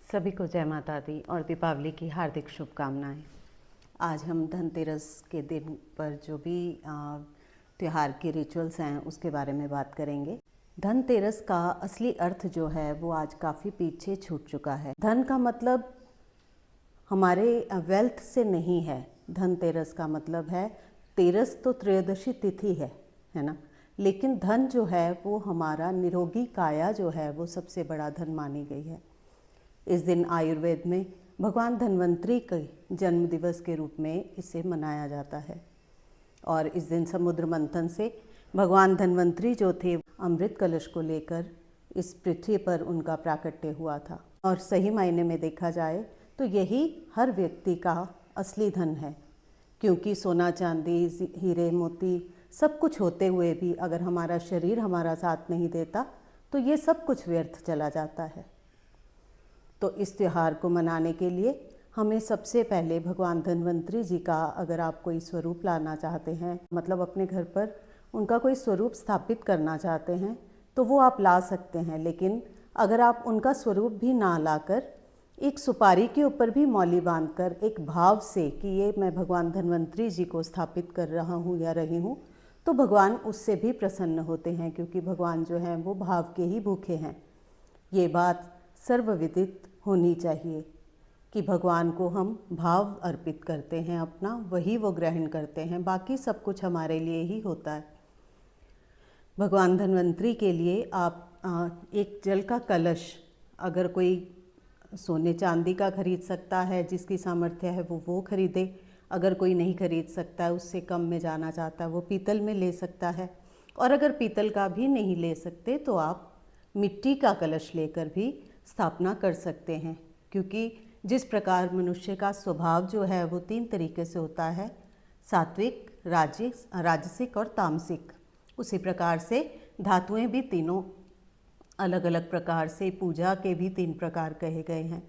सभी को जय माता दी और दीपावली की हार्दिक शुभकामनाएं। आज हम धनतेरस के दिन पर जो भी त्यौहार के रिचुअल्स हैं उसके बारे में बात करेंगे। धनतेरस का असली अर्थ जो है वो आज काफ़ी पीछे छूट चुका है। धन का मतलब हमारे वेल्थ से नहीं है। धनतेरस का मतलब है, तेरस तो त्रयोदशी तिथि है ना। लेकिन धन जो है वो हमारा निरोगी काया जो है वो सबसे बड़ा धन मानी गई है। इस दिन आयुर्वेद में भगवान धन्वंतरी के जन्म दिवस के रूप में इसे मनाया जाता है। और इस दिन समुद्र मंथन से भगवान धन्वंतरी जो थे, अमृत कलश को लेकर इस पृथ्वी पर उनका प्राकट्य हुआ था। और सही मायने में देखा जाए तो यही हर व्यक्ति का असली धन है, क्योंकि सोना चांदी हीरे मोती सब कुछ होते हुए भी अगर हमारा शरीर हमारा साथ नहीं देता तो ये सब कुछ व्यर्थ चला जाता है। तो इस त्यौहार को मनाने के लिए हमें सबसे पहले भगवान धन्वंतरी जी का, अगर आप कोई स्वरूप लाना चाहते हैं, मतलब अपने घर पर उनका कोई स्वरूप स्थापित करना चाहते हैं तो वो आप ला सकते हैं। लेकिन अगर आप उनका स्वरूप भी ना लाकर एक सुपारी के ऊपर भी मौली बांधकर एक भाव से कि ये मैं भगवान धन्वंतरी जी को स्थापित कर रहा हूँ या रही हूँ, तो भगवान उससे भी प्रसन्न होते हैं, क्योंकि भगवान जो हैं वो भाव के ही भूखे हैं। ये बात सर्वविदित होनी चाहिए कि भगवान को हम भाव अर्पित करते हैं अपना, वही वो ग्रहण करते हैं, बाकी सब कुछ हमारे लिए ही होता है। भगवान धन्वंतरी के लिए आप एक जल का कलश, अगर कोई सोने चांदी का खरीद सकता है, जिसकी सामर्थ्य है वो खरीदे। अगर कोई नहीं खरीद सकता है, उससे कम में जाना चाहता है, वो पीतल में ले सकता है। और अगर पीतल का भी नहीं ले सकते तो आप मिट्टी का कलश लेकर भी स्थापना कर सकते हैं, क्योंकि जिस प्रकार मनुष्य का स्वभाव जो है वो 3 तरीके से होता है, सात्विक, राजसिक और तामसिक, उसी प्रकार से धातुएं भी तीनों अलग अलग प्रकार से, पूजा के भी 3 प्रकार कहे गए हैं।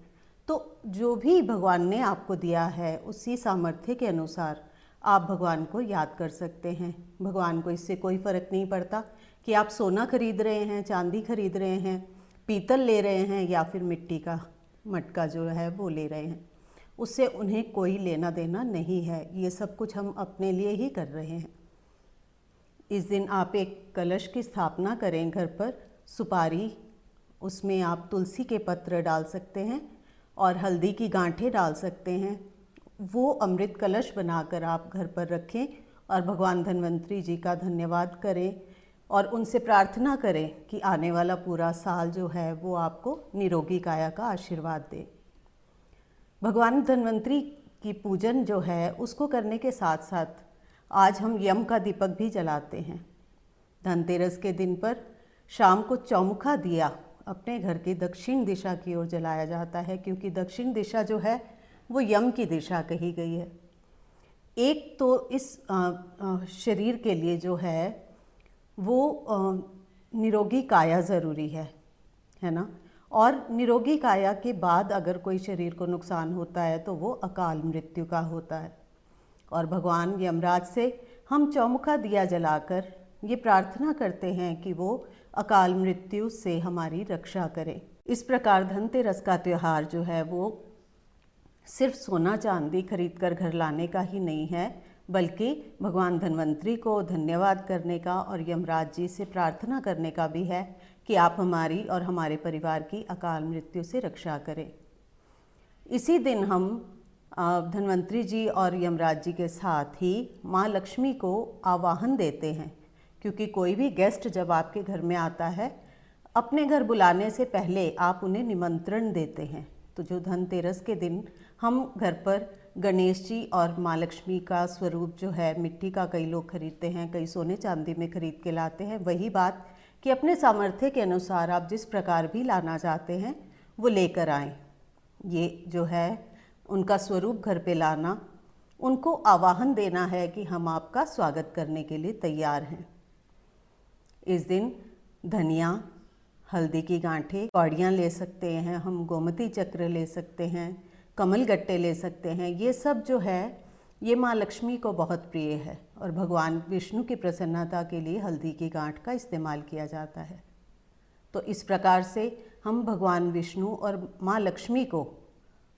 तो जो भी भगवान ने आपको दिया है उसी सामर्थ्य के अनुसार आप भगवान को याद कर सकते हैं। भगवान को इससे कोई फ़र्क नहीं पड़ता कि आप सोना खरीद रहे हैं, चांदी खरीद रहे हैं, पीतल ले रहे हैं या फिर मिट्टी का मटका जो है वो ले रहे हैं। उससे उन्हें कोई लेना देना नहीं है। ये सब कुछ हम अपने लिए ही कर रहे हैं। इस दिन आप एक कलश की स्थापना करें घर पर, सुपारी, उसमें आप तुलसी के पत्र डाल सकते हैं और हल्दी की गांठें डाल सकते हैं। वो अमृत कलश बनाकर आप घर पर रखें और भगवान धन्वंतरी जी का धन्यवाद करें और उनसे प्रार्थना करें कि आने वाला पूरा साल जो है वो आपको निरोगी काया का आशीर्वाद दे। भगवान धन्वंतरी की पूजन जो है उसको करने के साथ साथ आज हम यम का दीपक भी जलाते हैं। धनतेरस के दिन पर शाम को चौमुखा दिया अपने घर की दक्षिण दिशा की ओर जलाया जाता है, क्योंकि दक्षिण दिशा जो है वो यम की दिशा कही गई है। एक तो इस शरीर के लिए जो है वो निरोगी काया ज़रूरी है ना। और निरोगी काया के बाद अगर कोई शरीर को नुकसान होता है तो वो अकाल मृत्यु का होता है। और भगवान यमराज से हम चौमुखा दिया जलाकर ये प्रार्थना करते हैं कि वो अकाल मृत्यु से हमारी रक्षा करें। इस प्रकार धनतेरस का त्यौहार जो है वो सिर्फ सोना चांदी खरीद कर घर लाने का ही नहीं है, बल्कि भगवान धन्वंतरी को धन्यवाद करने का और यमराज जी से प्रार्थना करने का भी है कि आप हमारी और हमारे परिवार की अकाल मृत्यु से रक्षा करें। इसी दिन हम धन्वंतरी जी और यमराज जी के साथ ही माँ लक्ष्मी को आवाहन देते हैं, क्योंकि कोई भी गेस्ट जब आपके घर में आता है, अपने घर बुलाने से पहले आप उन्हें निमंत्रण देते हैं। तो जो धनतेरस के दिन हम घर पर गणेश जी और माँ लक्ष्मी का स्वरूप जो है मिट्टी का कई लोग खरीदते हैं, कई सोने चांदी में खरीद के लाते हैं, वही बात कि अपने सामर्थ्य के अनुसार आप जिस प्रकार भी लाना चाहते हैं वो लेकर आएँ। ये जो है उनका स्वरूप घर पे लाना, उनको आवाहन देना है कि हम आपका स्वागत करने के लिए तैयार हैं। इस दिन धनिया, हल्दी की गांठें, कौड़ियाँ ले सकते हैं, हम गोमती चक्र ले सकते हैं, कमल गट्टे ले सकते हैं। ये सब जो है ये माँ लक्ष्मी को बहुत प्रिय है और भगवान विष्णु की प्रसन्नता के लिए हल्दी की गांठ का इस्तेमाल किया जाता है। तो इस प्रकार से हम भगवान विष्णु और माँ लक्ष्मी को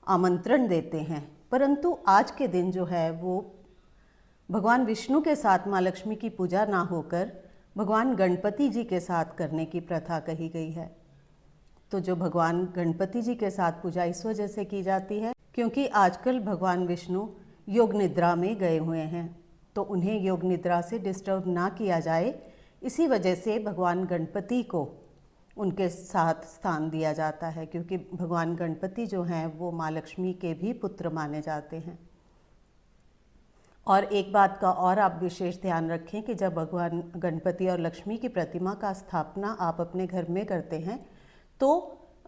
आमंत्रण देते हैं, परंतु आज के दिन जो है वो भगवान विष्णु के साथ माँ लक्ष्मी की पूजा ना होकर भगवान गणपति जी के साथ करने की प्रथा कही गई है। तो जो भगवान गणपति जी के साथ पूजा इस वजह से की जाती है क्योंकि आजकल भगवान विष्णु योग निद्रा में गए हुए हैं, तो उन्हें योग निद्रा से डिस्टर्ब ना किया जाए, इसी वजह से भगवान गणपति को उनके साथ स्थान दिया जाता है, क्योंकि भगवान गणपति जो हैं वो माँ लक्ष्मी के भी पुत्र माने जाते हैं। और एक बात का और आप विशेष ध्यान रखें कि जब भगवान गणपति और लक्ष्मी की प्रतिमा का स्थापना आप अपने घर में करते हैं तो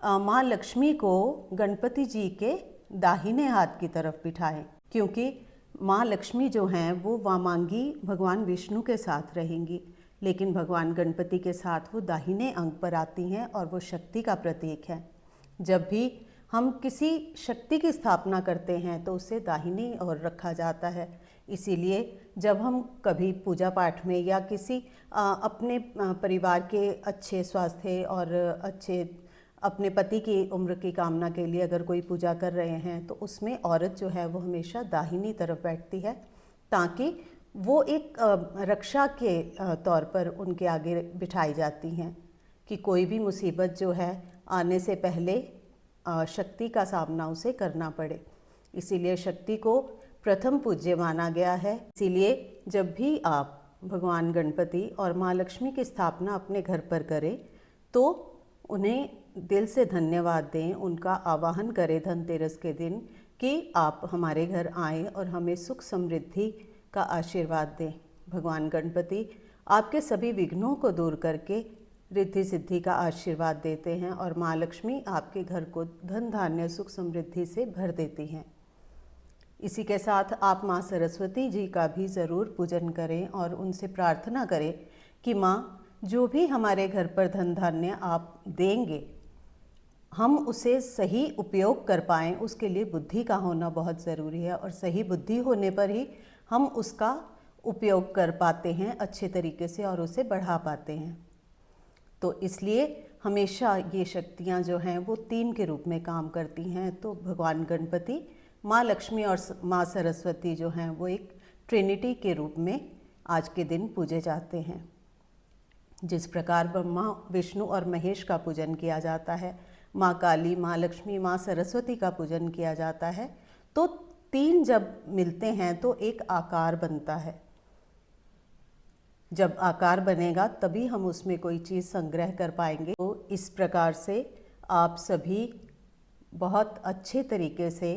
माँ लक्ष्मी को गणपति जी के दाहिने हाथ की तरफ बिठाएं, क्योंकि माँ लक्ष्मी जो हैं वो वामांगी भगवान विष्णु के साथ रहेंगी, लेकिन भगवान गणपति के साथ वो दाहिने अंग पर आती हैं और वो शक्ति का प्रतीक है। जब भी हम किसी शक्ति की स्थापना करते हैं तो उसे दाहिनी ओर रखा जाता है। इसीलिए जब हम कभी पूजा पाठ में या किसी अपने परिवार के अच्छे स्वास्थ्य और अच्छे अपने पति की उम्र की कामना के लिए अगर कोई पूजा कर रहे हैं तो उसमें औरत जो है वो हमेशा दाहिनी तरफ बैठती है, ताकि वो एक रक्षा के तौर पर उनके आगे बिठाई जाती हैं कि कोई भी मुसीबत जो है आने से पहले शक्ति का सामना उसे करना पड़े। इसीलिए शक्ति को प्रथम पूज्य माना गया है। इसीलिए जब भी आप भगवान गणपति और माँ लक्ष्मी की स्थापना अपने घर पर करें तो उन्हें दिल से धन्यवाद दें, उनका आवाहन करें धनतेरस के दिन कि आप हमारे घर आएँ और हमें सुख समृद्धि का आशीर्वाद दें। भगवान गणपति आपके सभी विघ्नों को दूर करके रिद्धि सिद्धि का आशीर्वाद देते हैं और माँ लक्ष्मी आपके घर को धन धान्य सुख समृद्धि से भर देती हैं। इसी के साथ आप माँ सरस्वती जी का भी ज़रूर पूजन करें और उनसे प्रार्थना करें कि माँ जो भी हमारे घर पर धन धान्य आप देंगे हम उसे सही उपयोग कर पाएँ, उसके लिए बुद्धि का होना बहुत ज़रूरी है और सही बुद्धि होने पर ही हम उसका उपयोग कर पाते हैं अच्छे तरीके से और उसे बढ़ा पाते हैं। तो इसलिए हमेशा ये शक्तियाँ जो हैं वो 3 के रूप में काम करती हैं। तो भगवान गणपति, माँ लक्ष्मी और माँ सरस्वती जो हैं वो एक ट्रिनिटी के रूप में आज के दिन पूजे जाते हैं। जिस प्रकार ब्रह्मा, विष्णु और महेश का पूजन किया जाता है, माँ काली, माँ लक्ष्मी, माँ सरस्वती का पूजन किया जाता है, तो 3 जब मिलते हैं तो एक आकार बनता है। जब आकार बनेगा तभी हम उसमें कोई चीज़ संग्रह कर पाएंगे। तो इस प्रकार से आप सभी बहुत अच्छे तरीके से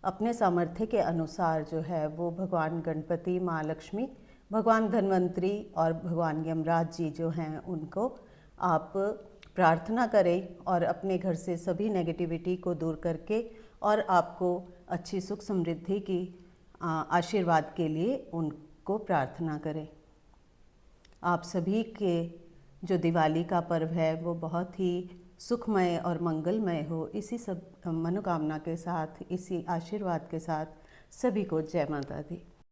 अपने सामर्थ्य के अनुसार जो है वो भगवान गणपति, माँ लक्ष्मी, भगवान धन्वंतरी और भगवान यमराज जी जो हैं उनको आप प्रार्थना करें और अपने घर से सभी नेगेटिविटी को दूर करके और आपको अच्छी सुख समृद्धि की आशीर्वाद के लिए उनको प्रार्थना करें। आप सभी के जो दिवाली का पर्व है वो बहुत ही सुखमय और मंगलमय हो, इसी सब मनोकामना के साथ, इसी आशीर्वाद के साथ सभी को जय माता दी।